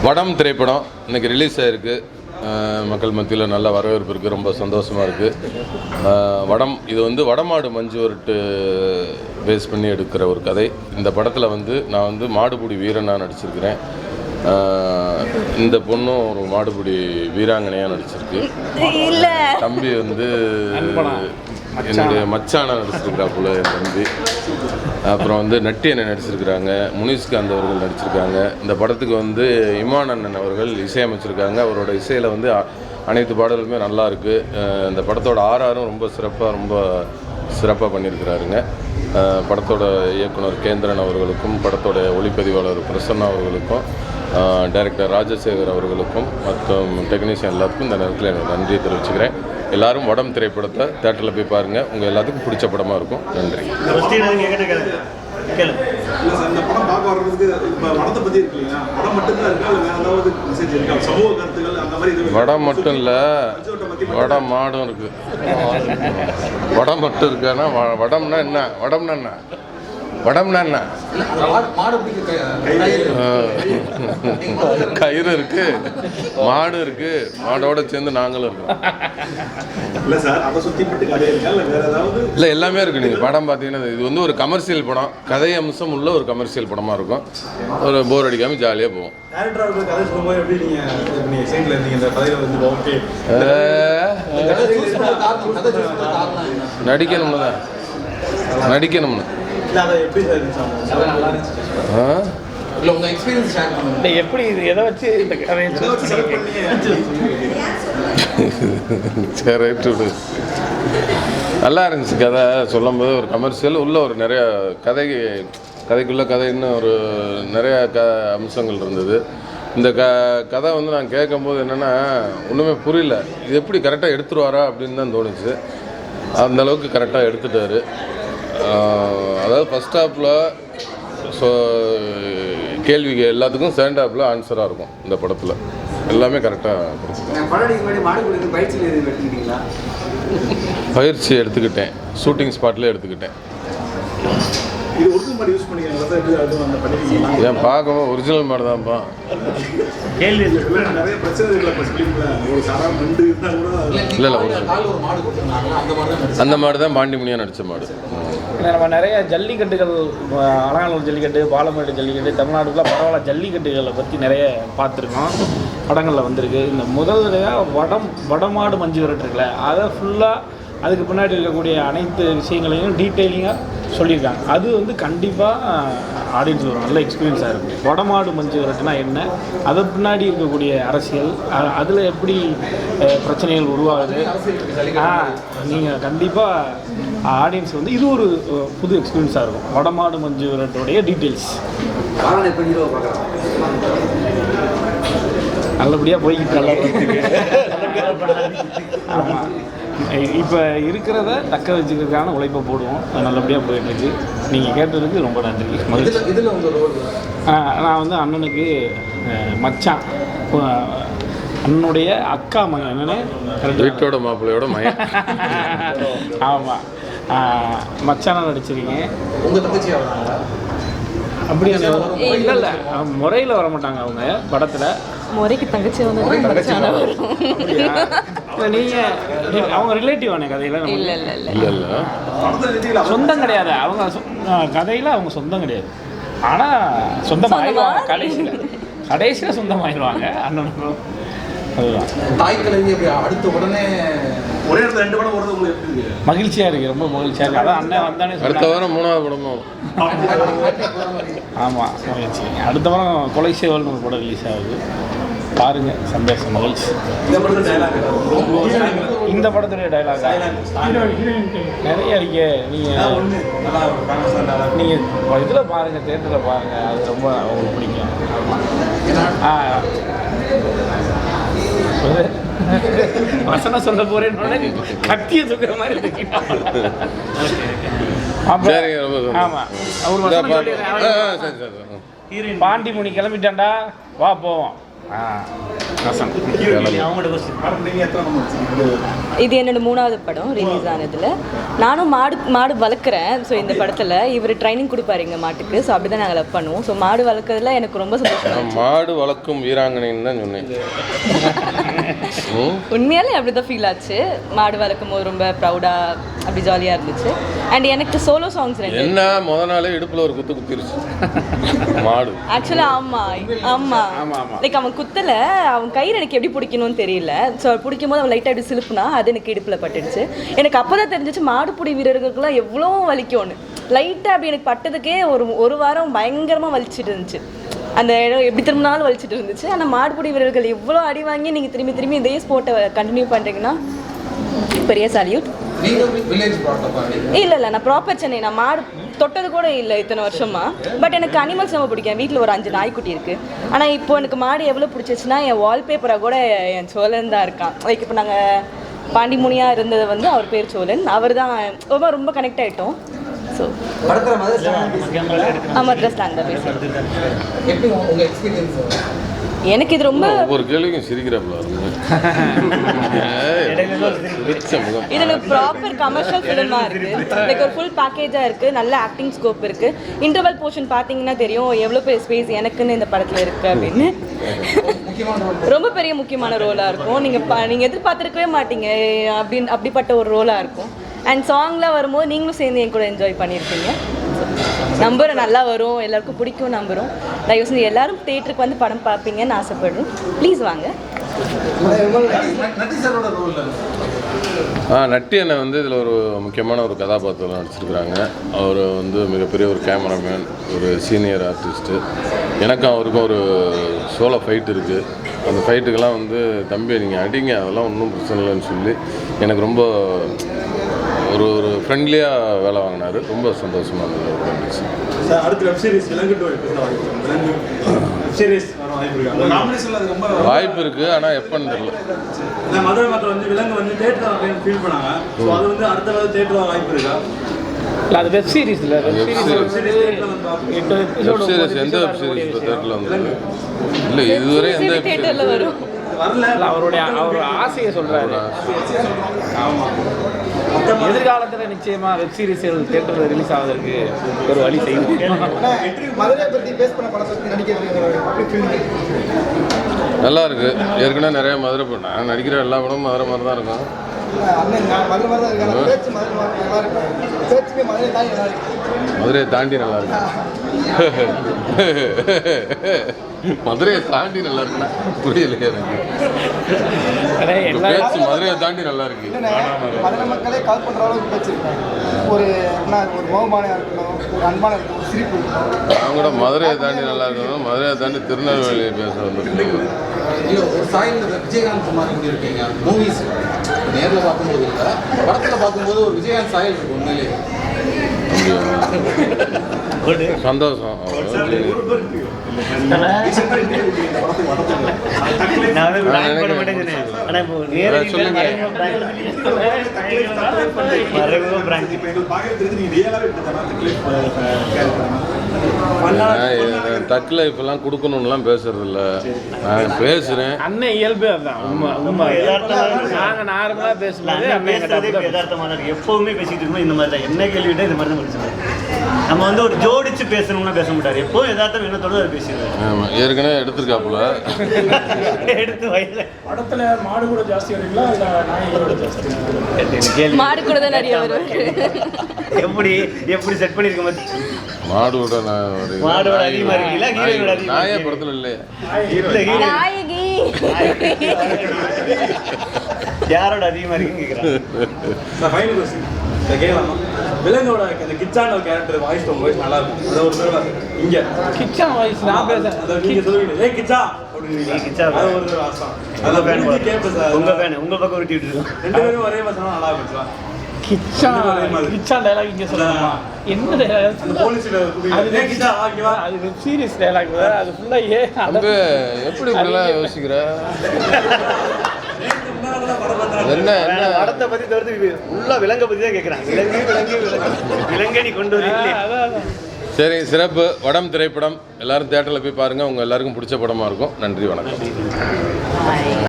வடம் திரைப்படம் இன்னைக்கு ரிலீஸ் ஆகிருக்கு. மக்கள் மத்தியில் நல்ல வரவேற்பு இருக்குது. ரொம்ப சந்தோஷமாக இருக்குது. வடம் இது வந்து வடமாடு மஞ்சு வரட்டு பேஸ் பண்ணி எடுக்கிற ஒரு கதை. இந்த படத்தில் நான் மாடுபிடி வீரனாக நடிச்சிருக்கிறேன். இந்த பொண்ணும் ஒரு மாடுபிடி வீராங்கனையாக நடிச்சிருக்கு. தம்பி என்னுடைய மச்சானா நடிச்சிருக்கிறாப்புல என் தம்பி. அப்புறம் நட்டியனை நடிச்சிருக்கிறாங்க. முனிஸ்காந்த் அவர்கள் நடிச்சிருக்காங்க. இந்த படத்துக்கு இமான் அண்ணன் அவர்கள் இசையமைச்சிருக்காங்க. அவரோட இசையில் அனைத்து பாடல்களுமே நல்லா இருக்குது. இந்த படத்தோட ஆர்ஆரும் ரொம்ப சிறப்பாக பண்ணியிருக்கிறாருங்க. படத்தோட இயக்குனர் கேந்திரன் அவர்களுக்கும், படத்தோட ஒளிப்பதிவாளர் பிரசன்னா அவர்களுக்கும், டைரக்டர் ராஜசேகர் அவர்களுக்கும் மற்றும் டெக்னீஷியன் எல்லாத்துக்கும் இந்த நேரத்தில் எனக்கு நன்றியை தெரிவிச்சுக்கிறேன். எல்லாரும் வடம் திரைப்படத்தை தேட்டரில் போய் பாருங்கள். உங்கள் எல்லாத்துக்கும் பிடிச்ச படமாக இருக்கும். நன்றி. வடம் மட்டும் இல்லை, வடம் மாடும் இருக்குது. வடம் மட்டும் இருக்கானா? வடம்னா என்ன? வடம்னா என்ன? கயிறு இருக்கு, மாடு இருக்கு, மாடோட சேர்ந்து நாங்களும் இருக்கோம். இல்லை, எல்லாமே இருக்கு. நீங்கள் படம் பார்த்தீங்கன்னா இது ஒரு கமர்ஷியல் படம், கதை அம்சம் உள்ள ஒரு கமர்ஷியல் படமாக இருக்கும். ஒரு போர் அடிக்காமல் ஜாலியாக போவோம். நடிக்கணும்னு நல்லா இருந்துச்சு கதை. சொல்லும்போது ஒரு கமர்ஷியல் உள்ள ஒரு நிறைய கதைக்குள்ள கதைன்னு ஒரு நிறைய அம்சங்கள் இருந்தது. இந்த கதை நான் கேட்கும்போது என்னென்னா ஒன்றுமே புரியல. இது எப்படி கரெக்டாக எடுத்துருவாரா அப்படின்னு தான் தோணுச்சு. அந்தளவுக்கு கரெக்டாக எடுத்துட்டாரு. அதாவது ஃபஸ்ட் ஹாஃபில் கேள்விக்கு எல்லாத்துக்கும் செகண்ட் ஹாஃபில் ஆன்சராக இருக்கும். இந்த படத்தில் எல்லாமே கரெக்டாக பயிற்சி எடுத்துக்கிட்டேன். ஷூட்டிங் ஸ்பாட்லேயே எடுத்துக்கிட்டேன். ஏன் பார்க்கவும் ஒரிஜினல் மாடு தான்ப்பா. இல்லை, அந்த மாடு தான் பாண்டிமுனியாக நடித்த மாடு. நம்ம நிறைய ஜல்லிக்கட்டுகள், அலங்காநல்லூர் ஜல்லிக்கட்டு, பாலமேடு ஜல்லிக்கட்டு, தமிழ்நாடுக்குள்ள பரவாயில்ல ஜல்லிக்கட்டுகளை பற்றி நிறைய பார்த்துருக்கோம். படங்களில் வந்திருக்கு. இந்த முதல் வடமாடு மஞ்சு விரட்டு இருக்குல்ல, அதை ஃபுல்லாக அதுக்கு பின்னாடி இருக்கக்கூடிய அனைத்து விஷயங்களையும் டீட்டெயிலிங்காக சொல்லியிருக்காங்க. அது கண்டிப்பாக ஆடியன்ஸ் ஒரு நல்ல எக்ஸ்பீரியன்ஸாக இருக்கும். வடமாடு மஞ்சு விரட்டுனா என்ன, அதை பின்னாடி இருக்கக்கூடிய அரசியல், அதில் எப்படி பிரச்சனைகள் உருவாகுது, நீங்கள் கண்டிப்பாக ஆடியன்ஸ் இது ஒரு புது எக்ஸ்பீரியன்ஸாக இருக்கும். வடமாடு மஞ்சு விரட்டுடைய டீட்டெயில்ஸ் நல்லபடியாக போய்கிட்டு நல்லா ஆமாம். இப்போ இருக்கிறத தக்க வச்சுக்கிறதுக்கான உழைப்பை போடுவோம். நல்லபடியாக போயிட்டுருக்கு. நீங்கள் கேட்டதுக்கு ரொம்ப நன்றி. நான் அண்ணனுக்கு மச்சான், அண்ணனுடைய அக்கா மகன். என்னென்னு வீட்டோட மாப்பிள்ளையோட மகன். ஆமாம், மச்சானாக நடிச்சிருக்கீங்க. உங்கள் தங்கச்சி அப்படி இல்லை, முறையில் வர மாட்டாங்க அவங்க படத்தில். முறைக்கு தங்கச்சி நீங்கள் அவங்க ரிலேட்டிவ் ஆன கதையில் சொந்தம் கிடையாது. அவங்க கதையில் அவங்க சொந்தம் கிடையாது. ஆனால் சொந்தமாகிடுவாங்க கடைசியில் சொந்தமாகிடுவாங்க. அண்ணனும் அதுதான். தாய் கிழவி அடுத்த உடனே ஒரே இடத்துல 2 படம் போடுறது உங்களுக்கு மகிழ்ச்சியாக இருக்குது. ரொம்ப மகிழ்ச்சியாக இருக்குது. அதான் அண்ணன் வந்தானே அடுத்த வாரம் 3வது படமும். ஆமாம், மகிழ்ச்சி. அடுத்த வாரம் கொலை சேவல்னு ஒரு படம் ரிலீஸ் ஆகுது. பாருங்கள், சந்தோஷம், மகிழ்ச்சி. இந்த படத்துடைய டைலாக் நிறைய இருக்கு. நீங்கள் இதில் பாருங்கள், தேட்டரில் பாருங்கள். அது ரொம்ப அவங்களுக்கு பிடிக்கும். வசனம் சொல்ல போறேன்னு கத்திய தூக்குற மாதிரி. பாண்டிமுனி கிளம்பிட்டான்டா, வா போவோம். இது என்னோட 3வது படம் ரிலீஸ் ஆனதில். நானும் மாடு வளர்க்குறேன். ஸோ இந்த படத்தில் இவர் ட்ரைனிங் கொடுப்பாரு எங்கள் மாட்டுக்கு. ஸோ அப்படி தான் நாங்கள் லவ் பண்ணுவோம். ஸோ மாடு வளர்க்குறதுல எனக்கு ரொம்ப சந்தோஷம். மாடு வளர்க்கும் வீராங்கனைன்னு தான் சொன்னேன். உண்மையாலே அப்படி தான் ஃபீல் ஆச்சு. மாடு வளர்க்கும் போது ரொம்ப ப்ரௌடாக அப்படி ஜாலியாக இருந்துச்சு. அண்ட் எனக்கு சோலோ சாங்ஸ் என்ன முதல் நாளே இடுப்பில் ஒரு குத்திருச்சு மாடு. ஆக்சுவலாக ஆமாம் லைக் அவன் குத்தலை, அவன் கயிறு எனக்கு எப்படி பிடிக்கணும்னு தெரியல. ஸோ பிடிக்கும் போது அவன் லைட்டாக எப்படி சிலுப்புனா அது எனக்கு இடுப்பில் பட்டுடுச்சு. எனக்கு அப்போ தான் தெரிஞ்சிச்சு மாடுபிடி வீரர்களுக்குலாம் எவ்வளோ வலிக்கும்னு. லைட்டாக அப்படி எனக்கு பட்டதுக்கே ஒரு வாரம் பயங்கரமாக வலிச்சிட்டு இருந்துச்சு. அந்த இடம் எப்படி திரும்பினாலும் வலிச்சிட்டு இருந்துச்சு. ஆனால் மாடுபிடி வீரர்கள் எவ்வளோ அடி வாங்கி நீங்கள் திரும்பி இதே ஸ்போர்ட்டை கண்டினியூ பண்ணுறீங்கன்னா பெரிய சால்யூட். இல்லை நான் ப்ராப்பர் சென்னை. நான் மாடு தொட்டது கூட இல்லை இத்தனை வருஷமா. பட் எனக்கு அனிமல்ஸ் ரொம்ப பிடிக்கும். வீட்டில் ஒரு 5 நாய்க்குட்டி இருக்குது. ஆனால் இப்போ எனக்கு மாடு எவ்வளோ பிடிச்சிச்சுன்னா என் வால்பேப்பராக கூட என் சோழன் தான் இருக்கான். லைக் இப்போ நாங்கள் பாண்டிமுனியாக இருந்தது வந்து அவர் பேர் சோழன். அவர் தான் ரொம்ப கனெக்ட் ஆகிட்டோம். ஸோ மதுரை ஸ்லாங் தான் பேசுகிறேன். எனக்கு இது ரொம்ப ஒரு கேள்விக்கும் சிரிக்கிறப்பல இது எனக்கு ப்ராப்பர் கமர்ஷியல் ஃபிலிமாக இருக்குது. லைக் ஒரு ஃபுல் பேக்கேஜாக இருக்குது. நல்ல ஆக்டிங் ஸ்கோப் இருக்குது. இன்டர்வல் போர்ஷன் பார்த்தீங்கன்னா தெரியும் எவ்வளோ பெரிய ஸ்பேஸ் எனக்குன்னு இந்த படத்தில் இருக்குது அப்படின்னு. ரொம்ப பெரிய முக்கியமான ரோலாக இருக்கும். நீங்கள் எதிர்பார்த்துருக்கவே மாட்டீங்க அப்படிப்பட்ட ஒரு ரோலாக இருக்கும். அண்ட் சாங்லாம் வரும்போது நீங்களும் சேர்ந்து என் கூட என்ஜாய் பண்ணியிருக்கீங்க. நம்புகிறேன் நல்லா வரும், எல்லாருக்கும் பிடிக்கும் நம்புகிறோம். தயவு செஞ்சு எல்லாரும் தேட்டருக்கு வந்து படம் பார்ப்பீங்கன்னு ஆசைப்படுறோம். ப்ளீஸ் வாங்க. நட்டி அண்ணன் வந்து இதில் ஒரு முக்கியமான ஒரு கதாபாத்திரம் நடிச்சிருக்கிறாங்க. அவர் வந்து மிகப்பெரிய ஒரு கேமராமேன், ஒரு சீனியர் ஆர்டிஸ்ட்டு. எனக்கும் அவருக்கும் ஒரு சோலோ ஃபைட் இருக்குது. அந்த ஃபைட்டுக்கெல்லாம் வந்து தம்பி நீங்கள் அடிங்க, அதெல்லாம் ஒன்றும் பிரச்சனை இல்லைன்னு சொல்லி எனக்கு ரொம்ப ஒரு ஃப்ரெண்ட்லியாக வேலை வாங்கினார். ரொம்ப சந்தோஷமாக இருந்துச்சு. அடுத்த வெப் சீரிஸ் வாய்ப்பு இருக்குது, ஆனால் எப்போன்னு தெரியல. மதுரை மக்கள் வந்து விலங்கு வந்து தேட்டர் ஃபீல் பண்ணாங்க. ஸோ அது வந்து அடுத்த தேட்டர் வாய்ப்பு இருக்கா? இல்லை அது வெப் சீரிஸ் இல்லை. வெப் சீரிஸ் எந்த வெப் சீரிஸ் இப்போ தேட்டரில் வந்து இல்லை இதுவரை எந்த தேட்டரில் வரும் வரல. அவர் ஆசையை சொல்கிறாரு. ஆமாம், எதிர்காலத்தில் நிச்சயமாக வெப் சீரிஸ்கள் தேட்டரில் ரிலீஸ் ஆவதற்கு ஒரு வழி செய்வோம். மதுரை பற்றி பேஸ் பண்ண படத்தை நடிக்கிறது நல்லா இருக்குது. ஏற்கனவே நிறைய மதுரை நான் நடிக்கிற எல்லா படமும் மதுரை மாதிரி தான் இருக்கும். மதுரையை தாண்டி நல்லா இருக்கு. மதுரையை தாண்டி நல்லா இருக்குன்னா புரியலையே எனக்கு. பேச்சு மதுரையை தாண்டி நல்லா இருக்கு. மதுரை மக்களே கால் பண்ற அளவுக்கு பேச்சிருக்காங்க. ஒரு மோகமானையா இருக்கணும், ஒரு அன்பான இருக்கணும், ஒரு சிரிப்பு இருக்கணும். அவங்க கூட மதுரையை தாண்டி நல்லா இருக்கணும். மதுரையை தாண்டி திருநெல்வேலியை பேச வந்துருக்காங்க. இல்லை ஒரு சாயல் விஜயகாந்த் மாதிரி இப்படி இருக்கீங்க. மூவிஸ் நேரில் பார்க்கும்போது இல்லை, படத்தில் பார்க்கும்போது ஒரு விஜயகாந்த் சாயல் இருக்கு உண்மையிலே. சந்தோஷம். தக் லைஃப்லாம் கொடுக்கணும்லாம் பேசுறது இல்லை. நான் பேசுகிறேன். அண்ணன் இயல்பு அதுதான். உண்மை நாங்கள் நார்மலாக பேசும்போது எப்பவுமே பேசிட்டு இருக்கோம். இந்த மாதிரி தான் என்ன கேள்விட்டா இந்த மாதிரி தான் முடிச்சுருக்கோம். நம்ம வந்து ஒரு ஜோடிச்சு பேசணும்னா பேச மாட்டார். எப்போவும் எதார்த்தம் என்னத்தோடு அதை பேசிடுவார். ஆமாம், ஏற்கனவே எடுத்துருக்காப்புல. எடுத்து வயதில் படத்தில் மாடு கூட ஜாஸ்தி வருவீங்களா இல்லை நாய்களோட ஜாஸ்தி? மாடு கூட தான் நிறைய வரும். எப்படி செட் பண்ணியிருக்க மாதிரி மாடோட மாடோட அதிகமாக இருக்கீங்களா ஹீரோயினோட அதிகமாக? நாயே படத்தில் இல்லையே. நாயகி யாரோட அதிகமாக இருக்குன்னு கேட்குறேன். ஃபைனல் கொஸ்டின் கேட்கலாமா? விலங்கோட அந்த கிச்சான கேரக்டர் வாய்ஸ் வாய்ஸ் நல்லா இருக்கும். அது ஒரு தடவை இங்கே கிச்சன் வாய்ஸ் நான் பேசுகிறேன். அதை நீங்கள் சொல்லுவீங்க, ஏ கிச்சா அப்படின்னு. கிச்சா அது ஒரு தடவை ஆசை. உங்கள் ஃபேன் கேட்பேன் சார். உங்கள் ஃபேன் உங்கள் பக்கம் உருட்டிட்டு இருக்கோம். 2 பேரும் ஒரே பசங்க நல்லா இருக்கும். கிச்சான் டைலாக் இங்கே சொல்லலாமா? என்ன டைலாக்? போலீஸில் அது கிச்சா ஆகிவா? அது வெப் சீரிஸ் டைலாக். அது ஃபுல்லாக அன்பு எப்படி இப்படிலாம் யோசிக்கிற? என்ன என்ன படத்தை பற்றி தவிர்த்து ஃபுல்லாக விலங்கை பற்றி தான் கேட்குறாங்க. விலங்கு நீ கொண்டு வரீங்களே. சரி, சிறப்பு. வடம் திரைப்படம் எல்லாரும் தேட்டரில் போய் பாருங்கள். உங்கள் எல்லாருக்கும் பிடிச்ச படமாக இருக்கும். நன்றி, வணக்கம்.